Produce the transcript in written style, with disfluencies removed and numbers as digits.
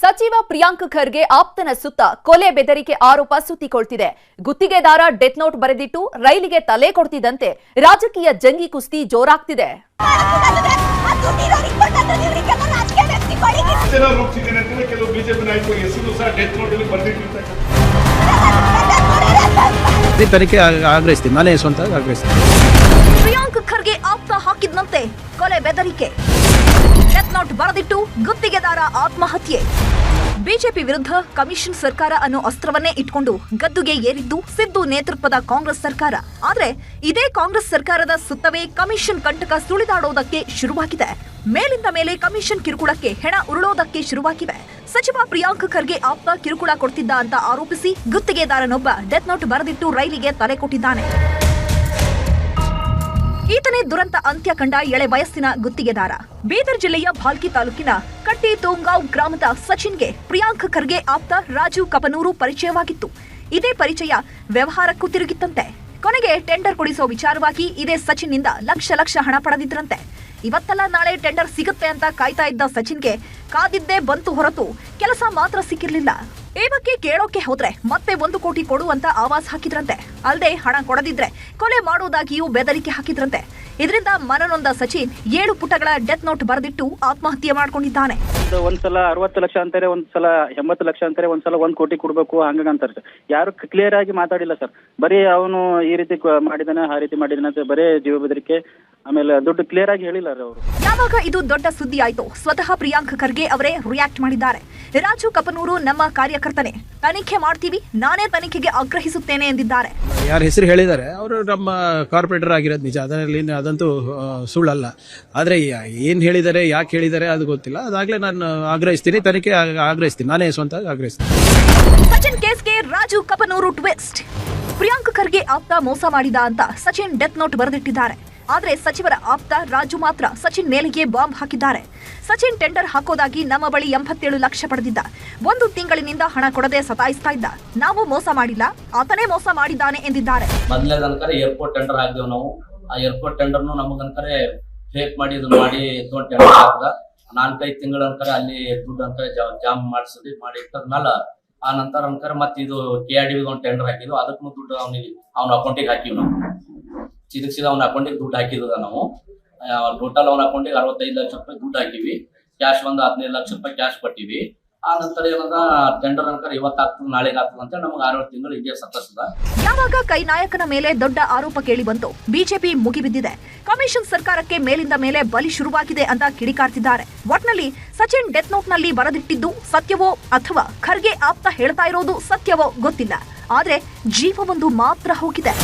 ಸಚಿವ ಪ್ರಿಯಾಂಕ್ ಖರ್ಗೆ ಆಪ್ತನ ಸುತ್ತ ಕೊಲೆ ಬೆದರಿಕೆ ಆರೋಪ ಸುತ್ತಿಕೊಳ್ತಿದೆ. ಗುತ್ತಿಗೆದಾರ ಡೆತ್ ನೋಟ್ ಬರೆದಿಟ್ಟು ರೈಲಿಗೆ ತಲೆ ಕೊಡ್ತಿದ್ದಂತೆ ರಾಜಕೀಯ ಜಂಗಿ ಕುಸ್ತಿ ಜೋರಾಗ್ತಿದೆ. ಪ್ರಿಯಾಂಕ್ ಖರ್ಗೆ ಆಪ್ತ ಹಾಕಿದ್ನಂತೆ ಕೊಲೆ ಬೆದರಿಕೆ, ಡೆತ್ ನೋಟ್ ಬರೆದಿಟ್ಟು ಗುತ್ತಿಗೆದಾರ ಆತ್ಮಹತ್ಯೆ. ಬಿಜೆಪಿ ವಿರುದ್ಧ ಕಮಿಷನ್ ಸರ್ಕಾರ ಅನ್ನೋ ಅಸ್ತ್ರವನ್ನೇ ಇಟ್ಕೊಂಡು ಗದ್ದುಗೆ ಏರಿದ್ದು ಸಿದ್ದು ನೇತೃತ್ವದ ಕಾಂಗ್ರೆಸ್ ಸರ್ಕಾರ. ಆದ್ರೆ ಇದೇ ಕಾಂಗ್ರೆಸ್ ಸರ್ಕಾರದ ಸುತ್ತವೇ ಕಮಿಷನ್ ಕಂಟಕ ಸುಳಿದಾಡೋದಕ್ಕೆ ಶುರುವಾಗಿದೆ. ಮೇಲಿಂದ ಮೇಲೆ ಕಮಿಷನ್ ಕಿರುಕುಳಕ್ಕೆ ಹೆಣ ಉರುಳೋದಕ್ಕೆ ಶುರುವಾಗಿವೆ. ಸಚಿವ ಪ್ರಿಯಾಂಕ್ ಖರ್ಗೆ ಆಪ್ತ ಕಿರುಕುಳ ಕೊಡ್ತಿದ್ದ ಅಂತ ಆರೋಪಿಸಿ ಗುತ್ತಿಗೆದಾರನೊಬ್ಬ ಡೆತ್ ನೋಟ್ ಬರೆದಿಟ್ಟು ರೈಲಿಗೆ ತಲೆ ಕೊಟ್ಟಿದ್ದಾನೆ. ಈತನೇ ದುರಂತ ಅಂತ್ಯ ಕಂಡ ಎಳೆ ವಯಸ್ಸಿನ ಗುತ್ತಿಗೆದಾರ. ಬೀದರ್ ಜಿಲ್ಲೆಯ ಭಾಲ್ಕಿ ತಾಲೂಕಿನ ಕಟ್ಟಿ ತೋಂಗಾವ್ ಗ್ರಾಮದ ಸಚಿನ್ಗೆ ಪ್ರಿಯಾಂಕ್ ಖರ್ಗೆ ಆಪ್ತ ರಾಜು ಕಪನೂರು ಪರಿಚಯವಾಗಿತ್ತು. ಇದೇ ಪರಿಚಯ ವ್ಯವಹಾರಕ್ಕೂ ತಿರುಗಿತ್ತಂತೆ. ಕೊನೆಗೆ ಟೆಂಡರ್ ಕೊಡಿಸೋ ವಿಚಾರವಾಗಿ ಇದೇ ಸಚಿನ್ನಿಂದ ಲಕ್ಷ ಹಣ ಪಡೆದಿದ್ರಂತೆ. ಇವತ್ತಲ್ಲ ನಾಳೆ ಟೆಂಡರ್ ಸಿಗುತ್ತೆ ಅಂತ ಕಾಯ್ತಾ ಇದ್ದ ಸಚಿನ್ಗೆ ಕಾದಿದ್ದೇ ಬಂತು ಹೊರತು ಕೆಲಸ ಮಾತ್ರ ಸಿಕ್ಕಿರ್ಲಿಲ್ಲ. ಈ ಬಗ್ಗೆ ಕೇಳೋಕೆ ಹೋದ್ರೆ ಮತ್ತೆ 1 ಕೋಟಿ ಕೊಡು ಅಂತ ಆವಾಜ್ ಹಾಕಿದ್ರಂತೆ. ಅಲ್ಲದೆ ಹಣ ಕೊಡದಿದ್ರೆ ಕೊಲೆ ಮಾಡೋದಾಗಿಯೂ ಬೆದರಿಕೆ ಹಾಕಿದ್ರಂತೆ. ಇದರಿಂದ ಮನನೊಂದ ಸಚಿನ್ 7 ಪುಟಗಳ ಡೆತ್ ನೋಟ್ ಬರೆದಿಟ್ಟು ಆತ್ಮಹತ್ಯೆ ಮಾಡ್ಕೊಂಡಿದ್ದಾನೆ. ಒಂದ್ಸಲ 60 ಲಕ್ಷ ಅಂತಾರೆ, ಒಂದ್ಸಲ 80 ಲಕ್ಷ ಅಂತಾರೆ, ಒಂದ್ಸಲ 1 ಕೋಟಿ ಕೊಡ್ಬೇಕು ಹಂಗಂತಾರೆ ಸರ್. ಯಾರು ಕ್ಲಿಯರ್ ಆಗಿ ಮಾತಾಡಿಲ್ಲ ಸರ್. ಬರೀ ಅವನು ಈ ರೀತಿ ಮಾಡಿದಾನೆ, ಆ ರೀತಿ ಮಾಡಿದಾನೆ ಅಂತ ಬರೇ ಜೀವ ಬೆದರಿಕೆ, ಆಮೇಲೆ ದುಡ್ಡು ಕ್ಲಿಯರ್ ಆಗಿ ಹೇಳಿಲ್ಲ ಅವರು. ಯಾವಾಗ ಇದು ದೊಡ್ಡ ಸುದ್ದಿ ಆಯ್ತು, ಸ್ವತಃ ಪ್ರಿಯಾಂಕ್ ಖರ್ಗೆ ಅವರೇ ರಿಯಾಕ್ಟ್ ಮಾಡಿದ್ದಾರೆ. ರಾಜು ಕಪನೂರು ನಮ್ಮ ಕಾರ್ಯಕರ್ತನೇ, ತನಿಖೆ ಮಾಡ್ತೀವಿ, ನಾನೇ ತನಿಖೆಗೆ ಆಗ್ರಹಿಸುತ್ತೇನೆ ಎಂದಿದ್ದಾರೆ. ಯಾರ ಹೆಸರು ಹೇಳಿದ್ದಾರೆ ಅವರು ನಮ್ಮ ಕಾರ್ಪೊರೇಟರ್ ಆಗಿರೋದು ನಿಜ, ಅದರಲ್ಲಿ ಅದಂತೂ ಸುಳ್ಳಲ್ಲ. ಆದ್ರೆ ಏನ್ ಹೇಳಿದ್ದಾರೆ, ಯಾಕೆ ಹೇಳಿದ್ದಾರೆ ಅದು ಗೊತ್ತಿಲ್ಲ. ಅದಾಗ್ಲೇ ನಾನು ಆಗ್ರಹಿಸ್ತೀನಿ, ತನಿಖೆ ಆಗ್ರಹಿಸ್ತೀನಿ, ನಾನೇ ಸ್ವಂತ ಆಗ್ರಹಿಸ್ತೀನಿ. ಸಚಿನ್ ಕೇಸ್ಗೆ ರಾಜು ಕಪನೂರು ಟ್ವಿಸ್ಟ್. ಪ್ರಿಯಾಂಕ್ ಖರ್ಗೆ ಆಪ್ತ ಮೋಸ ಮಾಡಿದ ಅಂತ ಸಚಿನ್ ಡೆತ್ ನೋಟ್ ಬರೆದಿಟ್ಟಿದ್ದಾರೆ. ಆದ್ರೆ ಸಚಿವರ ಆಪ್ತ ರಾಜು ಮಾತ್ರ ಸಚಿನ್ ಮೇಲಿಗೆ ಬಾಂಬ್ ಹಾಕಿದ್ದಾರೆ. ಸಚಿನ್ ಟೆಂಡರ್ ಹಾಕೋದಾಗಿ ನಮ್ಮ ಬಳಿ 87 ಲಕ್ಷ ಪಡೆದಿದ್ದ. 1 ತಿಂಗಳಿನಿಂದ ಹಣ ಕೊಡದೆ ಸತಾಯಿಸ್ತಾ ಇದ್ದ. ನಾವು ಮೋಸ ಮಾಡಿಲ್ಲ, ಆತನೇ ಮೋಸ ಮಾಡಿದ್ದಾನೆ ಎಂದಿದ್ದಾರೆ. ಮೊದಲೇ ಅನ್ಕರೆ ಏರ್ಪೋರ್ಟ್ ಟೆಂಡರ್ ಹಾಕಿದೆವು ನಾವು. ಆ ಏರ್ಪೋರ್ಟ್ ಟೆಂಡರ್ನು ನಮಗನ್ಕರೆ ಫೇಕ್ ಮಾಡಿ ಇದನ್ನ ಮಾಡಿ ಎತ್ಕೊಂಡು ಟೆಂಡರ್ ಹಾಕಿದ. 4-5 ತಿಂಗಳ ಅನ್ಕರೆ ಅಲ್ಲಿ ದುಡ್ಡು ಅನ್ಕರೆ ಜಾಮ್ ಮಾಡಿಸಿದ್ವಿ. ಮಾಡಿ ಇಟ್ಟದ್ಮೇಲೆ ಆ ನಂತರ ಅನ್ಕರೆ ಮತ್ತೆ ಇದು KRDB ಒಂದು ಟೆಂಡರ್ ಹಾಕಿದ್ವು. ಅದಕ್ಕೂ ದುಡ್ಡು ಅವನ ಅಕೌಂಟಿಗೆ ಹಾಕಿವಿ ನಾವು. ಸೀದಾ ಅವನ ಅಕೌಂಟಿಗೆ ದುಡ್ಡು ಹಾಕಿದ್ದ ನಾವು. ಟೋಟಲ್ ಅವನ ಅಕೌಂಟಿಗೆ 65 ಲಕ್ಷ ರೂಪಾಯಿ ದುಡ್ಡು ಹಾಕಿವಿ. ಕ್ಯಾಶ್ ಒಂದು 15 ಲಕ್ಷ ರೂಪಾಯಿ ಕ್ಯಾಶ್ ಕೊಟ್ಟಿವಿ. ಆ ನಂತರ ಏನದ ಟೆಂಡರ್ ಅನ್ಕರ್ ಇವತ್ತಾಗ್ತದೆ ನಾಳೆಗೆ ಆಗ್ತದೆ ಅಂತ ನಮ್ಗೆ 6 ತಿಂಗಳು ಹೀಗೆ ಸತ್ತದ. ಯಾವಾಗ ಕೈ ನಾಯಕನ ಮೇಲೆ ದೊಡ್ಡ ಆರೋಪ ಕೇಳಿ ಬಂತು, ಬಿಜೆಪಿ ಮುಗಿಬಿದ್ದಿದೆ. ಕಮಿಷನ್ ಸರ್ಕಾರಕ್ಕೆ ಮೇಲಿಂದ ಮೇಲೆ ಬಲಿ ಶುರುವಾಗಿದೆ ಅಂತ ಕಿಡಿಕಾರ್ತಿದ್ದಾರೆ. ಒಟ್ನಲ್ಲಿ ಸಚಿನ್ ಡೆತ್ ನೋಟ್ ನಲ್ಲಿ ಬರೆದಿಟ್ಟಿದ್ದು ಸತ್ಯವೋ ಅಥವಾ ಖರ್ಗೆ ಆಪ್ತ ಹೇಳ್ತಾ ಇರೋದು ಸತ್ಯವೋ ಗೊತ್ತಿಲ್ಲ. ಆದ್ರೆ ಜೀವವೊಂದು ಮಾತ್ರ ಹೋಗಿದೆ.